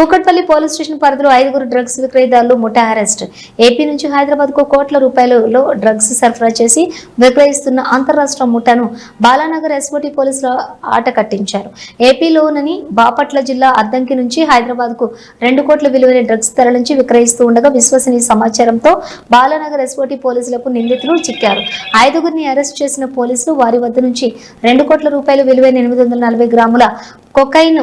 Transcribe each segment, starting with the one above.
Kukatpally police station పరిధిలో 5 drugs విక్రయదారులు ముఠా arrest. AP నుంచి హైదరాబాద్ కు కోట్ల రూపాయలలో డ్రగ్స్ సరఫరా చేసి విక్రయిస్తున్న అంతర్రాష్ట్ర ముఠాను బాలానగర్ ఎస్ఓటీ పోలీసులు ఆట కట్టించారు. ఏపీలోని బాపట్ల జిల్లా అద్దంకి నుంచి హైదరాబాద్ కు 2 కోట్ల విలువైన డ్రగ్స్ తరలించి విక్రయిస్తూ ఉండగా విశ్వసనీయ సమాచారంతో బాలానగర్ ఎస్ఓటీ పోలీసులకు నిందితులు చిక్కారు. 5 అరెస్ట్ చేసిన పోలీసులు వారి వద్ద నుంచి 2 కోట్ల రూపాయలు విలువైన 840 గ్రాముల కొకైన్,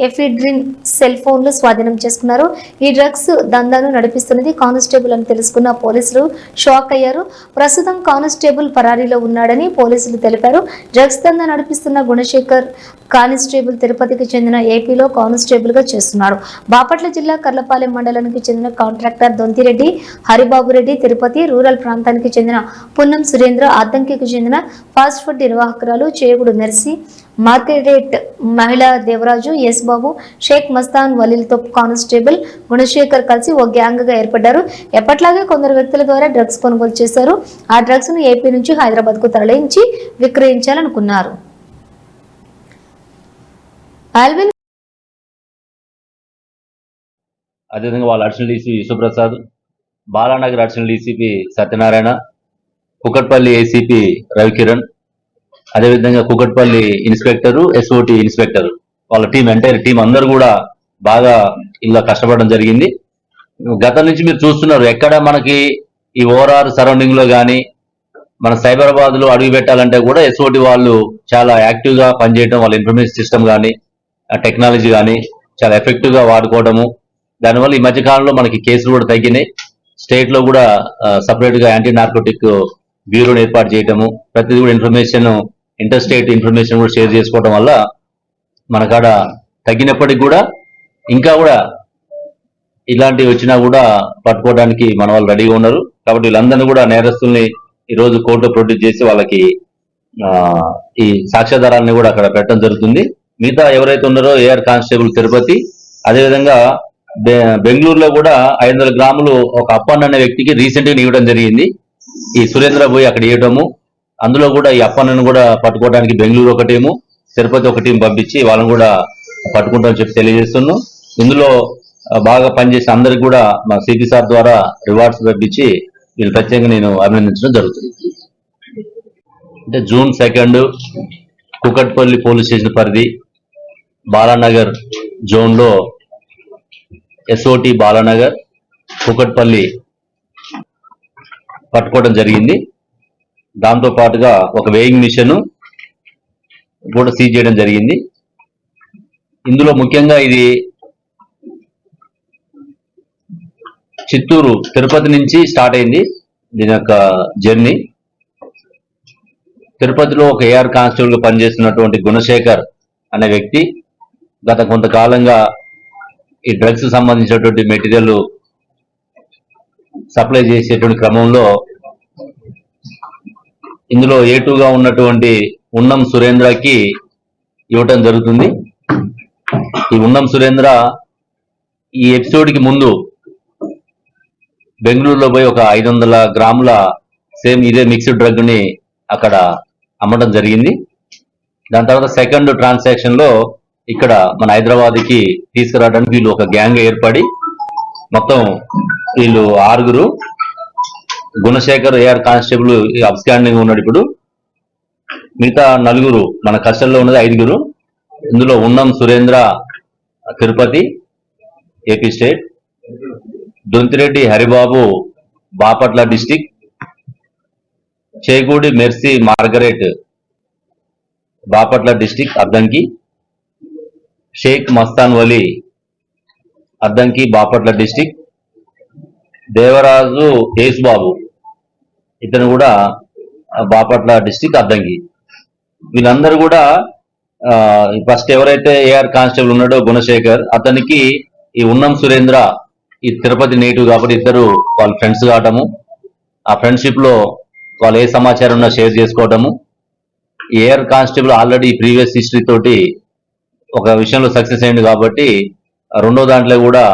ఎఫిడ్రిన్, సెల్ ఫోన్లు స్వాధీనం చేసుకున్నారు. ఈ డ్రగ్స్ దందాను నడిపిస్తున్నది కానిస్టేబుల్ అని తెలుసుకున్న పోలీసులు షాక్ అయ్యారు. ప్రస్తుతం కానిస్టేబుల్ పరారీలో ఉన్నాడని పోలీసులు తెలిపారు. డ్రగ్స్ దందా నడిపిస్తున్న గుణశేఖర్ కానిస్టేబుల్ తిరుపతికి చెందిన ఏపీలో కానిస్టేబుల్ గా చేస్తున్నాడు. బాపట్ల జిల్లా కర్లపాలెం మండలానికి చెందిన కాంట్రాక్టర్ దొంతిరెడ్డి హరిబాబురెడ్డి, తిరుపతి రూరల్ ప్రాంతానికి చెందిన పున్నం సురేంద్ర, అద్దంకికి చెందిన ఫాస్ట్ ఫుడ్ నిర్వాహకురాలు చేగుడు మెర్సీ, మార్కెట్ మహిళా దేవరాజు, ఎస్ బాబు, షేక్ మస్తాన్ వలీలతో కానిస్టేబుల్ గుణశేఖర్ కలిసి ఓ గ్యాంగ్ గా ఏర్పడ్డారు. ఎప్పట్లాగే కొందరు వ్యక్తుల ద్వారా డ్రగ్స్ కొనుగోలు చేశారు. ఆ డ్రగ్స్ ను ఏపీ నుంచి హైదరాబాద్ కు తరలించి విక్రయించాలనుకున్నారు. అదేవిధంగా వాళ్ళ additional DC Suprasad, Balanagar additional DCP Satyanarayana, Kukatpally ACP Ravikiran, అదేవిధంగా కుకట్పల్లి ఇన్స్పెక్టరు, ఎస్ఓటీ ఇన్స్పెక్టర్, వాళ్ళ టీం, ఎంటైర్ టీం అందరూ కూడా బాగా ఇలా కష్టపడడం జరిగింది. గతం నుంచి మీరు చూస్తున్నారు, ఎక్కడ మనకి ఈ ఓఆర్ఆర్ సరౌండింగ్ లో కానీ మన సైబరాబాద్ లో అడుగు పెట్టాలంటే కూడా ఎస్ఓటీ వాళ్ళు చాలా యాక్టివ్ గా పనిచేయడం, వాళ్ళ ఇన్ఫర్మేషన్ సిస్టమ్ కానీ టెక్నాలజీ కానీ చాలా ఎఫెక్టివ్ గా వాడుకోవడము. దానివల్ల ఈ మధ్య కాలంలో మనకి కేసులు కూడా తగ్గినాయి. స్టేట్ లో కూడా సపరేట్ గా యాంటీ నార్కోటిక్ బ్యూరోని ఏర్పాటు చేయటము, ప్రతిదీ కూడా ఇన్ఫర్మేషన్, ఇంటర్ స్టేట్ ఇన్ఫర్మేషన్ కూడా షేర్ చేసుకోవడం వల్ల మనకాడ తగ్గినప్పటికి కూడా ఇంకా కూడా ఇలాంటివి వచ్చినా కూడా పట్టుకోవడానికి మన వాళ్ళు రెడీగా ఉన్నారు. కాబట్టి వీళ్ళందరినీ కూడా నేరస్తుల్ని ఈరోజు కోర్టులో ప్రొడ్యూస్ చేసి వాళ్ళకి ఈ సాక్ష్యాధారాన్ని కూడా అక్కడ పెట్టడం జరుగుతుంది. మిగతా ఎవరైతే ఉన్నారో ఏఆర్ కానిస్టేబుల్ తిరుపతి, అదేవిధంగా బెంగళూరులో కూడా 500 గ్రాములు ఒక అప్పన్న అనే వ్యక్తికి రీసెంట్ గా ఇవ్వడం జరిగింది. ఈ సురేంద్ర పోయి అక్కడ ఇవ్వటము, అందులో కూడా ఈ అప్పన్నను కూడా పట్టుకోవడానికి బెంగళూరు ఒక టీము, తిరుపతి ఒక టీం పంపించి వాళ్ళని కూడా పట్టుకుంటామని చెప్పి తెలియజేస్తున్నాం. ఇందులో బాగా పనిచేసి అందరికి కూడా మా సిపి సార్ ద్వారా రివార్డ్స్ పంపించి వీళ్ళు ప్రత్యేకంగా నేను అభినందించడం జరుగుతుంది. అంటే జూన్ 2 కుకట్పల్లి పోలీస్ స్టేషన్ పరిధి బాలానగర్ జోన్ లో ఎస్ఓటి బాలానగర్ కుకట్పల్లి పట్టుకోవడం జరిగింది. దాంతో పాటుగా ఒక వేయింగ్ మిషన్ కూడా సీజ్ చేయడం జరిగింది. ఇందులో ముఖ్యంగా ఇది చిత్తూరు, తిరుపతి నుంచి స్టార్ట్ అయింది దీని యొక్క జర్నీ. తిరుపతిలో ఒక ఏఆర్ కానిస్టేబుల్ గా పనిచేస్తున్నటువంటి గుణశేఖర్ అనే వ్యక్తి గత కొంతకాలంగా ఈ డ్రగ్స్ సంబంధించినటువంటి మెటీరియల్ సప్లై చేసేటువంటి క్రమంలో ఇందులో ఏటుగా ఉన్నటువంటి ఉన్నం సురేంద్రకి ఇవ్వటం జరుగుతుంది. ఈ ఉన్నం సురేంద్ర ఈ ఎపిసోడ్కి ముందు బెంగళూరులో పోయి ఒక 500 గ్రాముల సేమ్ ఇదే మిక్స్డ్ డ్రగ్ ని అక్కడ అమ్మడం జరిగింది. దాని తర్వాత సెకండ్ ట్రాన్సాక్షన్ లో ఇక్కడ మన హైదరాబాద్కి తీసుకురావడానికి వీళ్ళు ఒక గ్యాంగ్ ఏర్పడి మొత్తం వీళ్ళు 6, గుణశేఖర్ ఏఆర్ కానిస్టేబుల్ అబ్స్కాండింగ్ ఉన్నాడు. ఇప్పుడు మిగతా 4 మన కస్టడీలో ఉన్నది 5. ఇందులో ఉన్నం Surendra Tirupati AP state, Dontireddy Haribabu Bapatla district, Chegudi Mercy Margaret Bapatla district Addanki, Shaik Mastan Vali Addanki Bapatla district, Devaraju Yesubabu ఇతను కూడా బాపట్ల డిస్టిక్ అద్దంకి. వీళ్ళందరూ కూడా ఫస్ట్ ఎవరైతే ఏఆర్ కానిస్టేబుల్ ఉన్నాడో గుణశేఖర్, అతనికి ఈ ఉన్నం సురేంద్ర ఈ తిరుపతి నేటివ్ కాబట్టి ఇద్దరు వాళ్ళ ఫ్రెండ్స్ కావటము, ఆ ఫ్రెండ్షిప్ లో వాళ్ళు ఏ సమాచారం ఉన్నా షేర్ చేసుకోవటము. AR constable already previous history తోటి ఒక విషయంలో సక్సెస్ అయింది కాబట్టి రెండో దాంట్లో కూడా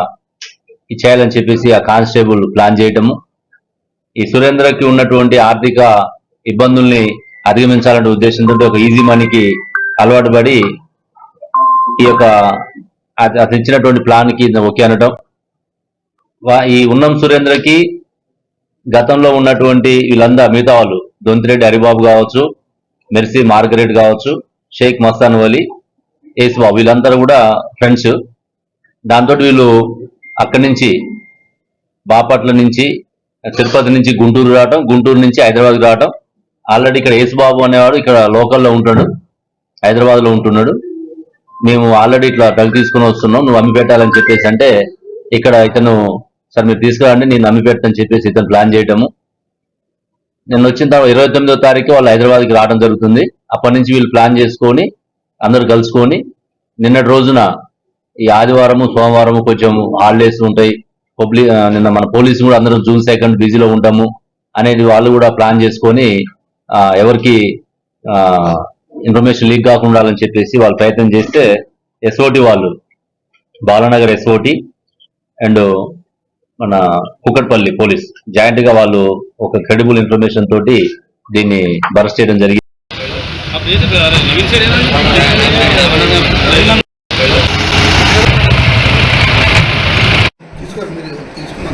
ఇచ్చేయాలని చెప్పేసి ఆ కానిస్టేబుల్ ప్లాన్ చేయటము. ఈ సురేంద్రకి ఉన్నటువంటి ఆర్థిక ఇబ్బందుల్ని అధిగమించాలనే ఉద్దేశంతో ఒక ఈజీ మనీకి అలవాటు పడి ఈ యొక్క అది ఇచ్చినటువంటి ప్లాన్ కి ఓకే అనటం, ఈ ఉన్నం సురేంద్రకి గతంలో ఉన్నటువంటి వీళ్ళందరూ మిగతా వాళ్ళు దొంతిరెడ్డి హరిబాబు కావచ్చు, మెర్సీ మార్గరెట్ కావచ్చు, షేక్ మస్తాన్ వలి, ఏసుబాబు వీళ్ళందరూ కూడా ఫ్రెండ్స్. దాంతో వీళ్ళు అక్కడి నుంచి బాపట్ల నుంచి తిరుపతి నుంచి గుంటూరు రావటం, గుంటూరు నుంచి హైదరాబాద్ రావటం. ఆల్రెడీ ఇక్కడ యేసుబాబు అనేవాడు ఇక్కడ లోకల్లో ఉంటాడు, హైదరాబాద్ లో ఉంటున్నాడు. మేము ఆల్రెడీ ఇట్లా డ్రగ్ తీసుకుని వస్తున్నాం, నువ్వు అమ్మి పెట్టాలని చెప్పేసి అంటే ఇక్కడ ఇతను సార్ మీరు తీసుకురండి నేను అమ్మి పెట్టని చెప్పేసి ఇతను ప్లాన్ చేయటము. నేను వచ్చిన తర్వాత 29వ తారీఖు వాళ్ళు హైదరాబాద్కి రావడం జరుగుతుంది. అప్పటి నుంచి వీళ్ళు ప్లాన్ చేసుకొని అందరు కలుసుకొని నిన్నటి రోజున ఈ ఆదివారము సోమవారము కొంచెం హాలిడేస్ ఉంటాయి, నిన్న మన పోలీసులు కూడా అందరం జూన్ 2 బిజీలో ఉంటాము అనేది వాళ్ళు కూడా ప్లాన్ చేసుకొని ఎవరికి ఇన్ఫర్మేషన్ లీక్ కాకుండా అని చెప్పేసి వాళ్ళు ప్రయత్నం చేస్తే ఎస్ఓటి వాళ్ళు బాలానగర్ ఎస్ఓటి అండ్ మన కుకట్పల్లి పోలీస్ జాయింట్ గా వాళ్ళు ఒక క్రెడిబుల్ ఇన్ఫర్మేషన్ తోటి దీన్ని బరస్ట్ చేయడం జరిగింది. తీసుకున్నాను